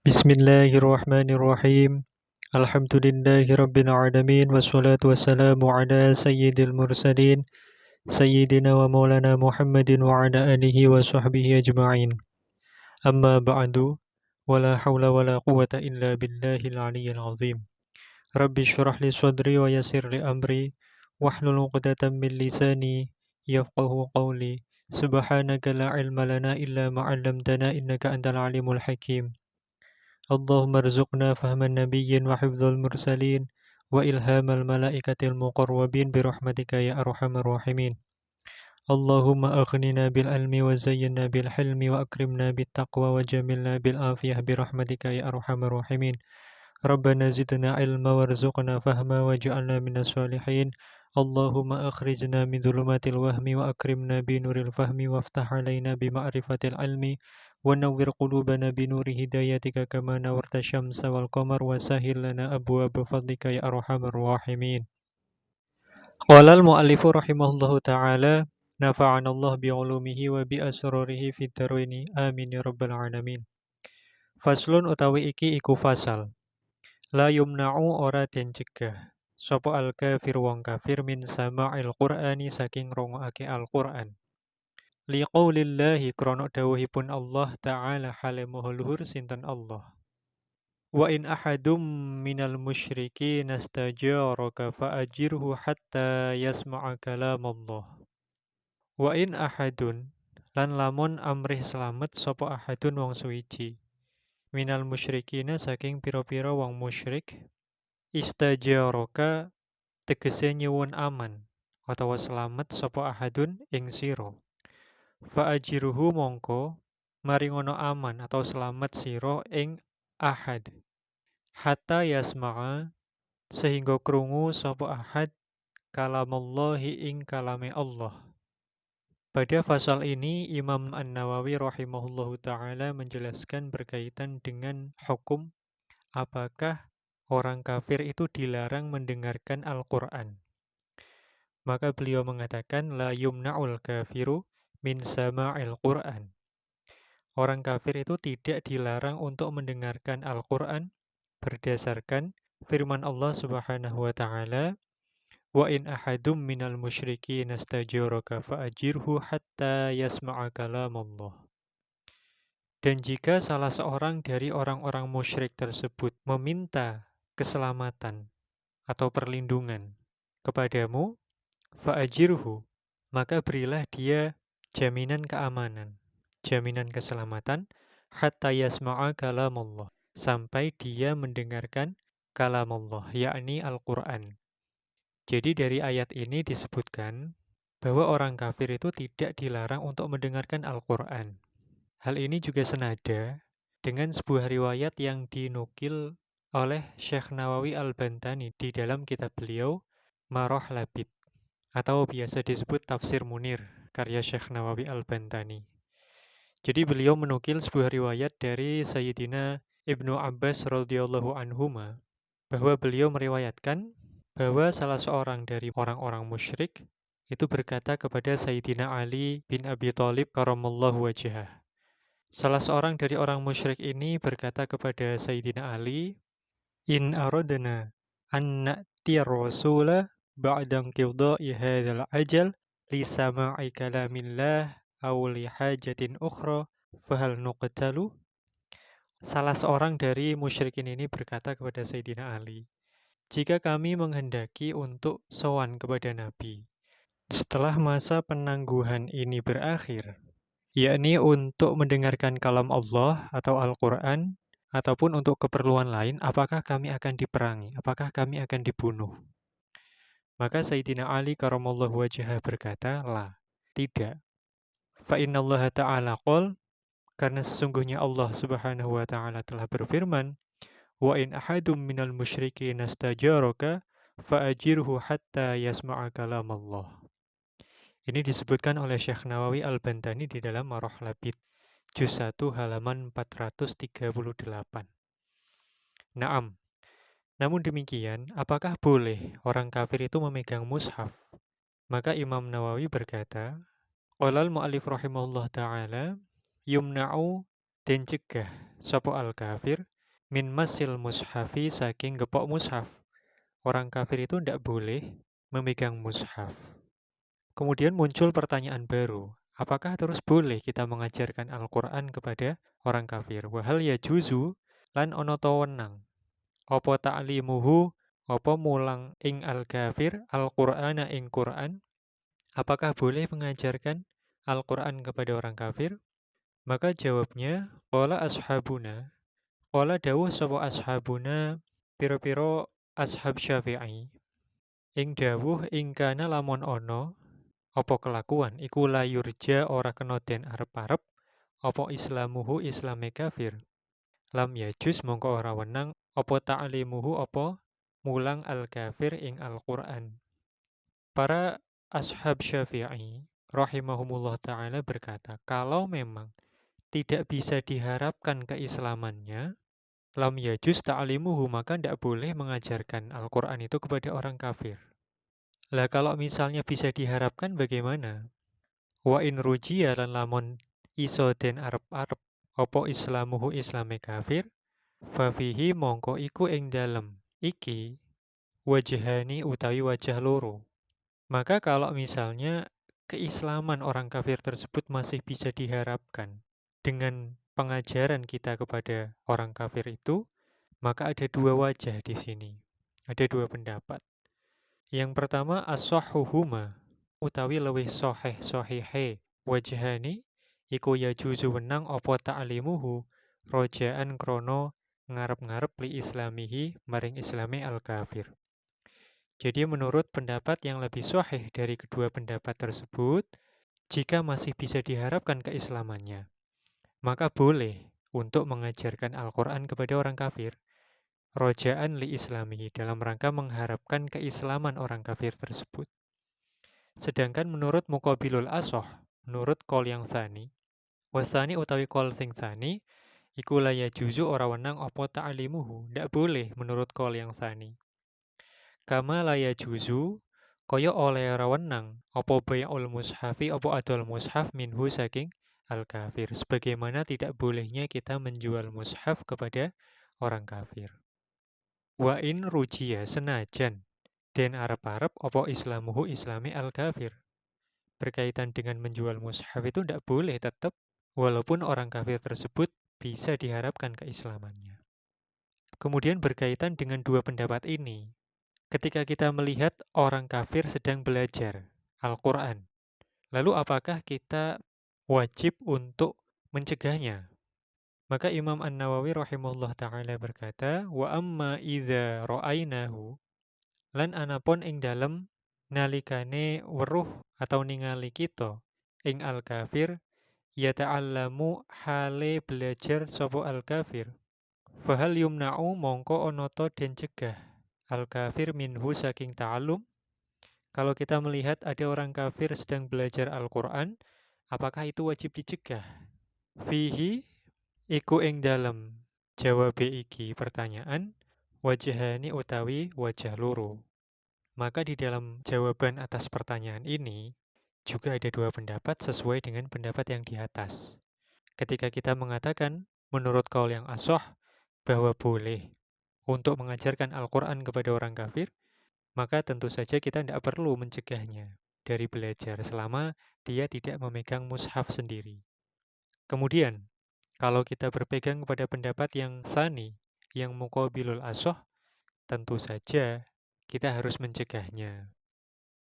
Bismillahirrahmanirrahim. Alhamdulillahi rabbil alamin wassalatu wassalamu ala sayyidil mursalin sayyidina wa maulana Muhammadin wa ala alihi wa sahbihi ajma'in. Amma ba'du, wala hawla wala quwata illa billahil aliyyil azim. Rabbi syrah li sadri wa yassir li amri wahlul 'uqdatam min lisani yafqahu qawli. Subhanaka la ilma lana illa ma 'allamtana innaka antal alimul hakim. Allahumma rzuqna fahman nabiyyin wa hifdzal mursalin wa ilhamal malaikatil muqarrabin birahmatika ya arhamar rahimin. Allahumma aghnina bil ilmi wa zayyinna bil hilmi wa akrimna bit taqwa wa jamilna bil afiyah birahmatika ya arhamar rahimin. Rabbana zidna ilma warzuqna fahma waj'alna minas solihin. Allahumma akhrijna min dhulumatil wahmi wa akrimna bi nuril fahmi waftah alaina bi ma'rifatil ilmi wa nawwir qulubana bi nuri hidayatika kama nawarta syamsa wal qamar wa sahhil lana abwaaba fadlika ya arhamar rahimin. Qala al muallifu rahimahullahu ta'ala nafa'ana Allah bi ulumihi wa bi asrarihi fid dharaini amin ya rabbal alamin. Faslun utawi iki iku fasal. La yumna'u ora den cegah sapa al kafir wong kafir min sama'il qur'ani saking ngrungokake Al-Qur'an. Liqaulillahi krana dawuhipun Allah Ta'ala hale maha luhur sinten Allah. Wa in ahadum minal musyriki nastajaraka fa'ajirhu hatta yasma'a kalam Allah. Wa in ahadun lan lamun amrih selamet sapa ahadun wong suwiji minal musyrikina saking pira-pira wong musyrik istajaraka tegese nyuwun aman utawa selamet sapa ahadun ing sira. Fa'ajiruhu mongko maringono aman atau selamat siro ing ahad. Hatta yasma'a sehingga krungu sapa ahad kalamallahi ing kalame Allah. Pada pasal ini Imam An-Nawawi rahimahullahu ta'ala menjelaskan berkaitan dengan hukum apakah orang kafir itu dilarang mendengarkan Al-Quran. Maka beliau mengatakan la yumna'ul kafiru min sama'il Qur'an. Orang kafir itu tidak dilarang untuk mendengarkan Al-Qur'an berdasarkan firman Allah Subhanahu wa taala, "Wa in ahadum minal musyrikin nastajaraka fa'ajirhu hatta yasma'a kalam Allah." Dan jika salah seorang dari orang-orang musyrik tersebut meminta keselamatan atau perlindungan kepadamu, fa'ajirhu, maka berilah dia jaminan keamanan, jaminan keselamatan, hatta yasma'a kalam Allah, sampai dia mendengarkan kalam Allah, yakni Al-Quran. Jadi dari ayat ini disebutkan bahwa orang kafir itu tidak dilarang untuk mendengarkan Al-Quran. Hal ini juga senada dengan sebuah riwayat yang dinukil oleh Syekh Nawawi Al-Bantani di dalam kitab beliau Maroh Labid, atau biasa disebut Tafsir Munir, karya Syekh Nawawi Al-Bantani. Jadi beliau menukil sebuah riwayat dari Sayyidina Ibnu Abbas radhiyallahu anhuma, bahwa beliau meriwayatkan bahwa salah seorang dari orang-orang musyrik itu berkata kepada Sayyidina Ali bin Abi Thalib karamallahu wajhah. Salah seorang dari orang musyrik ini berkata kepada Sayyidina Ali, "In aradna an na'tiya rasula ba'da inqidha'i hadzal ajal li sama'i kalamillah aw li hajatin ukhra fahal nuqtalu." Salah seorang dari musyrikin ini berkata kepada Sayyidina Ali, "Jika kami menghendaki untuk sowan kepada Nabi setelah masa penangguhan ini berakhir, yakni untuk mendengarkan kalam Allah atau Al-Quran, ataupun untuk keperluan lain, apakah kami akan diperangi? Apakah kami akan dibunuh?" Maka Sayyidina Ali karamallahu wajhah berkata, "La, tidak. Fa innallaha ta'ala qol, karena sesungguhnya Allah Subhanahu wa taala telah berfirman, wa in ahadum minal musyrikin nastajaraka fa'ajirhu hatta yasma'a kalam Allah." Ini disebutkan oleh Syekh Nawawi Al-Bantani di dalam Maroh Labid, juz 1 halaman 438. Naam. Namun demikian, apakah boleh orang kafir itu memegang mushaf? Maka Imam Nawawi berkata, qala al-mu'allif rahimahullah ta'ala, yumna'u den cegah sapa al-kafir min masil mushafi, saking gepok mushaf. Orang kafir itu tidak boleh memegang mushaf. Kemudian muncul pertanyaan baru. Apakah terus boleh kita mengajarkan Al-Quran kepada orang kafir? Wahal ya juzu lan ono ta wenang. Apa ta'limuhu, apa mulang ing al-kafir, Al-Qur'ana ing Quran. Apakah boleh mengajarkan Al-Quran kepada orang kafir? Maka jawabnya, qala ashabuna. Qala dawuh sapa ashabuna, piro-piro ashab Syafi'i. Ing dawuh ing kana lamun ono apa kelakuan iku la yurja ora kena den arep-arep apa islamuhu islame kafir. Lam yajus mongko ora wenang apa ta'limuhu apa mulang al-kafir ing Al-Qur'an. Para ashab Syafi'i rahimahumullah taala berkata, kalau memang tidak bisa diharapkan keislamannya, lam yajus ta'limuhu, maka tidak boleh mengajarkan Al-Quran itu kepada orang kafir. Lah kalau misalnya bisa diharapkan bagaimana? Wa in rujiya lan lamun iso den arep-arep apa islamuhu islame kafir, fafihi mongko iku ing dalem iki wajhani utawi wajah loro. Maka kalau misalnya keislaman orang kafir tersebut masih bisa diharapkan dengan pengajaran kita kepada orang kafir itu, maka ada dua wajah di sini. Ada dua pendapat. Yang pertama as-sahhuhuma utawi lewih sahih wajhani iku yajuzu wenang apa ta'limuhu rojaan krono ngarep-ngarep li islamihi maring islami al-kafir. Jadi menurut pendapat yang lebih sahih dari kedua pendapat tersebut, jika masih bisa diharapkan keislamannya, maka boleh untuk mengajarkan Al-Quran kepada orang kafir. Rojaan li islamihi, dalam rangka mengharapkan keislaman orang kafir tersebut. Sedangkan menurut muqabilul asoh, menurut kol yang tsani, wasani utawi kol sing tsani, iku la yajuzu ora wenang apa ta'limuhu, ndak boleh menurut kol yang tsani. Kama la yajuzu kaya oleh ora wenang apa bai'ul mushafi apa adol mushaf minhu saking al-kafir, sebagaimana tidak bolehnya kita menjual mushaf kepada orang kafir. Wa in rujiya senajan den arep-arep apa islamuhu islami al-kafir. Berkaitan dengan menjual mushaf itu tidak boleh tetap, walaupun orang kafir tersebut bisa diharapkan keislamannya. Kemudian berkaitan dengan dua pendapat ini, ketika kita melihat orang kafir sedang belajar Al-Quran, lalu apakah kita wajib untuk mencegahnya? Maka Imam An-Nawawi rahimahullah ta'ala berkata, wa amma idza ra'ainahu, lan anapun ing dalem nalikane weruh atau ningali kita ing al-kafir yata'allamu hale belajar sapa al-kafir, fahal yumna'u mongko ana ta den cegah al-kafir minhu saking ta'allum. Kalau kita melihat ada orang kafir sedang belajar Al-Quran, apakah itu wajib dicegah? Fihi iku ing dalem jawabe iki pertanyaan wajhani utawi wajah loro. Maka di dalam jawaban atas pertanyaan ini juga ada dua pendapat sesuai dengan pendapat yang di atas. Ketika kita mengatakan menurut kaul yang asoh bahwa boleh untuk mengajarkan Al-Quran kepada orang kafir, maka tentu saja kita tidak perlu mencegahnya dari belajar selama dia tidak memegang mushaf sendiri. Kemudian, kalau kita berpegang kepada pendapat yang tsani, yang muqabilul asoh, tentu saja kita harus mencegahnya.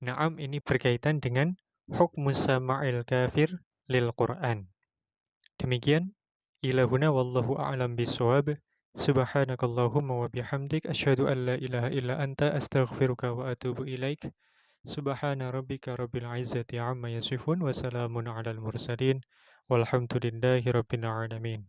Naam, ini berkaitan dengan hukmus sama'il kafir lil Qur'an. Demikian, ilahuna wallahu a'lam bisawab. Subhanakallahumma wa bihamdik asyhadu an la ilaha illa anta astaghfiruka wa atubu ilaik. Subhana rabbika rabbil izzati amma yasifun wa salamun alal mursalin walhamdulillahi rabbil alamin.